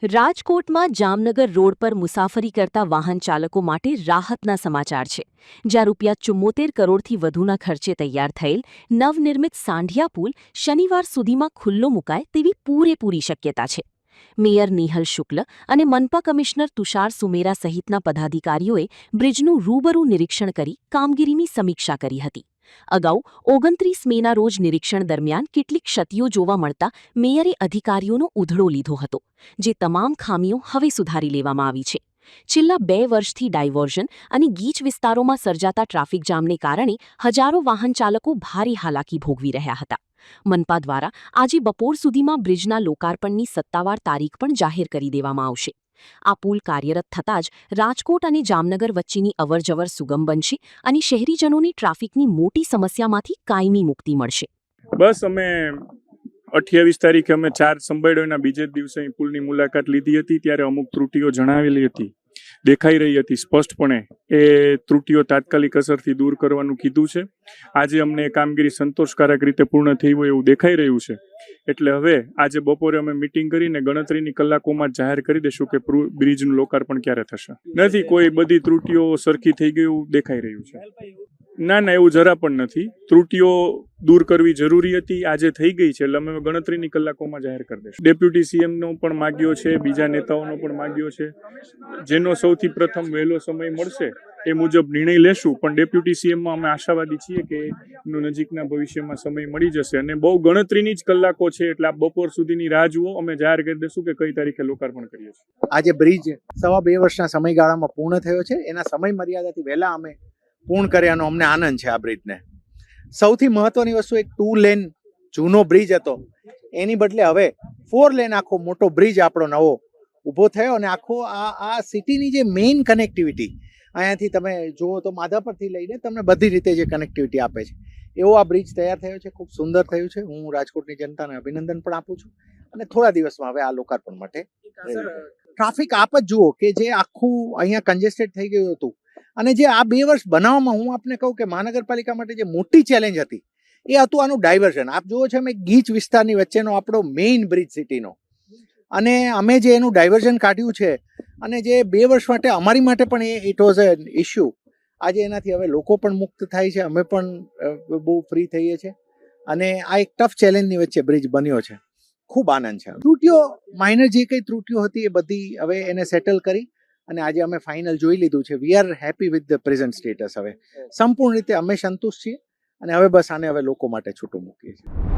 રાજકોટમાં જામનગર રોડ પર મુસાફરી કરતા વાહન ચાલકો માટે રાહતના સમાચાર છે, જ્યાં ₹74 કરોડથી વધુના ખર્ચે તૈયાર થયેલ નવનિર્મિત સાંઢિયા પુલ શનિવાર સુધીમાં ખુલ્લો મુકાય તેવી પૂરેપૂરી શક્યતા છે. મેયર નેહલ શુક્લ અને મનપા કમિશનર તુષાર સુમેરા સહિતના પદાધિકારીઓએ બ્રિજનું રૂબરૂ નિરીક્ષણ કરી કામગીરીની સમીક્ષા કરી હતી. અગાઉ 29 મેના રોજ નિરીક્ષણ દરમિયાન કેટલીક ક્ષતિઓ જોવા મળતા મેયરે અધિકારીઓનો ઉધડો લીધો હતો, જે તમામ ખામીઓ હવે સુધારી લેવામાં આવી છે. છેલ્લા 2 વર્ષથી ડાયવર્ઝન અને ગીચ વિસ્તારોમાં સર્જાતા ટ્રાફિક જામને કારણે હજારો વાહન ચાલકો ભારે હાલાકી ભોગવી રહ્યા હતા. મનપા દ્વારા આજે બપોર સુધીમાં બ્રિજના લોકાર્પણની સત્તાવાર તારીખ પણ જાહેર કરી દેવામાં આવશે. આ પુલ કાર્યરત થતાં જ રાજકોટ અને જામનગર વચ્ચેની અવરજવર સુગમ બનશે અને શહેરીજનોને ટ્રાફિકની મોટી સમસ્યામાંથી કાયમી મુક્તિ મળશે. બસ અમે 28 તારીખે અમે 4 સંભાળ્યોના બીજે દિવસે પુલની મુલાકાત લીધી હતી. ત્યારે અમુક ત્રુટીઓ જણાવેલી હતી, દેખાઈ રહી હતી સ્પષ્ટપણે. એ ત્રુટીઓ તાત્કાલિક અસરથી દૂર કરવાનું કીધું છે. આજે અમને કામગીરી સંતોષકારક રીતે પૂર્ણ થઈ હોય એવું દેખાઈ રહ્યું છે. એટલે હવે આજે બપોરે અમે મીટિંગ કરીને ગણતરીની કલાકોમાં જાહેર કરી દઈશું કે બ્રિજનું લોકાર્પણ ક્યારે થશે. નથી કોઈ બધી ત્રુટીઓ સરખી થઈ ગઈ એવું દેખાઈ રહ્યું છે. ના, એવું જરા પણ નથી. ત્રુટીઓ દૂર કરવી જરૂરી હતી, આજે થઈ ગઈ છે. એટલે અમે ગણતરીની કલાકોમાં જાહેર કરી દઈશું. ડેપ્યુટી સીએમનો પણ માગ્યો છે, બીજા નેતાઓનો પણ માગ્યો છે. જેનો સૌથી પ્રથમ વહેલો સમય મળશે એ મુજબ નિર્ણય લેશું. પણ ડેપ્યુટી સીએમમાં અમે આશાવાદી છીએ કે એનો નજીકના ભવિષ્યમાં સમય મળી જશે. અને બહુ ગણતરીની જ કલાકો છે, એટલે આ બપોર સુધીની રાહ જુઓ. અમે જાહેર કરી દઈશું કે કઈ તારીખે લોકાર્પણ કરીએ છીએ. આજે બ્રિજ 2.5 વર્ષના સમયગાળામાં પૂર્ણ થયો છે. એના સમય મર્યાદાથી વહેલા અમે પૂર્ણ કર્યાનો અમને આનંદ છે. આ બ્રિજને સૌથી મહત્વની વસ્તુ, એક 2 લેન જૂનો બ્રિજ હતો, એની બદલે હવે 4 લેન આખો મોટો બ્રિજ આપણો નવો ઊભો થયો. અને આખો આ સિટીની જે મેઇન કનેક્ટિવિટી, અહીંયાથી તમે જુઓ તો માધાપરથી લઈને તમને બધી રીતે જે કનેક્ટિવિટી આપે છે, એવો આ બ્રિજ તૈયાર થયો છે. ખૂબ સુંદર થયું છે. હું રાજકોટની જનતાને અભિનંદન પણ આપું છું. અને થોડા દિવસમાં હવે આ લોકાર્પણ માટે ટ્રાફિક આપ જ જુઓ કે જે આખું અહીંયા કન્જેસ્ટેડ થઈ ગયું હતું. અને જે આ 2 વર્ષ બનાવવામાં, હું આપને કહું કે મહાનગરપાલિકા માટે જે મોટી ચેલેન્જ હતી એ હતું આનું ડાયવર્ઝન. આપ જુઓ છો, અમે ગીચ વિસ્તારની વચ્ચેનો આપણો મેઇન બ્રિજ સિટીનો, અને અમે જે એનું ડાયવર્ઝન કાઢ્યું છે, અને જે 2 વર્ષ માટે અમારી માટે પણ ઇટ વોઝ એન ઇશ્યુ. આજે એનાથી હવે લોકો પણ મુક્ત થાય છે, અમે પણ બહુ ફ્રી થઈએ છીએ. અને આ એક ટફ ચેલેન્જની વચ્ચે બ્રિજ બન્યો છે. ખૂબ આનંદ છે. ત્રુટીઓ, માઇનર જે કંઈ ત્રુટીઓ હતી એ બધી હવે એને સેટલ કરી અને આજે અમે ફાઇનલ જોઈ લીધું છે. We are happy with the present status. હવે સંપૂર્ણ રીતે અમે સંતુષ્ટ છીએ અને હવે બસ આને હવે લોકો માટે છૂટું મૂકીએ છીએ.